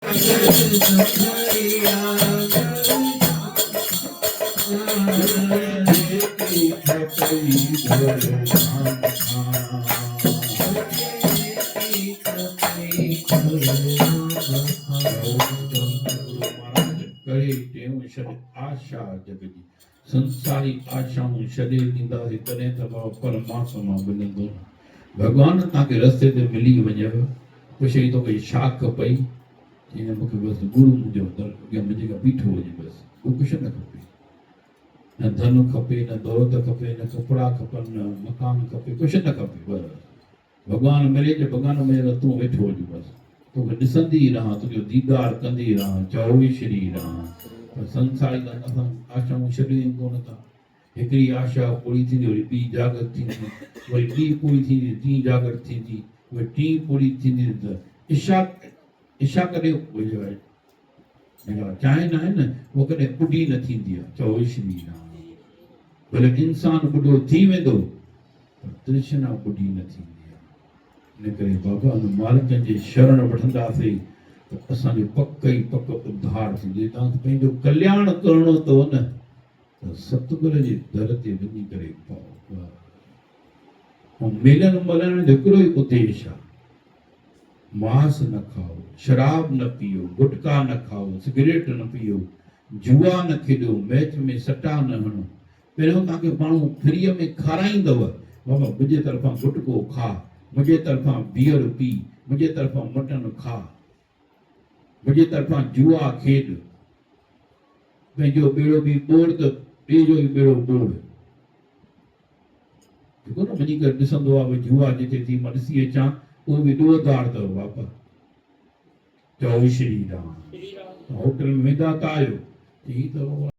आशा जगजी संसारी आशाऊं शरीर ॾींदा तॾहिं त परमात्मा मिलंदो भॻवान तव्हांखे रस्ते ते मिली वञेव पुछे थो भई छा खपई चईं मूंखे बसि गुरू मुंहिंजो अॻियां मुंहिंजे खां बीठो हुजे बसि ॿियो कुझु न खपे न धन खपे न दौलत खपे न कपिड़ा खपनि न मकान खपे कुझु न खपे बसि भॻवानु मिले जे भॻवान में तूं वेठो हुजे बसि तोखे ॾिसंदी रहां तुंहिंजो दीदार कंदी रहां चओ श्री रहां पर संसारी असां आशाऊं छॾियूं कोन था हिकिड़ी आशा पूरी थींदी वरी ॿी जागृत थींदी वरी ॿी पूरी थींदी टी जागृत थींदी वरी टी पूरी थींदी त इच्छा कॾहिं चाहे न आहे न उहो कॾहिं पुॾी न थींदी आहे चओ श्री राम भले इंसानु ॿुढो थी वेंदो पर तृष्णा पुॾी न थींदी आहे इन करे बाबा हुन मालिक जे शरण वठंदासीं त असांजो पक ई पक उद्धार थींदो तव्हांखे पंहिंजो कल्याण करणो अथव न त सतगुर जे दर ते वञी करे पाओ ऐं मिलन मलण जो हिकिड़ो ई उद्देश आहे मांस न खाओ शराब न पियो गुटका न खाओ सिगरेट न पियो जुआ न खेॾो मैच में सटा न हणो पहिरियों तव्हांखे माण्हू फ्रीअ में खाराईंदव बाबा मुंहिंजे तरफ़ां गुटको खा मुंहिंजे तरफ़ां बियर पी मुंहिंजे तरफ़ां मटन खा मुंहिंजे तरफ़ां जुआ खेॾ पंहिंजो ॿेड़ो बि ॿोड़ त ॿिए जो ई ॿेड़ो ॿोड़ जेको न वञी करे ॾिसंदो आहे भई जुआ जिते थी मां ॾिसी अचां उहो बि ॾोहदार अथव बाबा चओ श्री राम होटल में वेंदा त आहियो चई त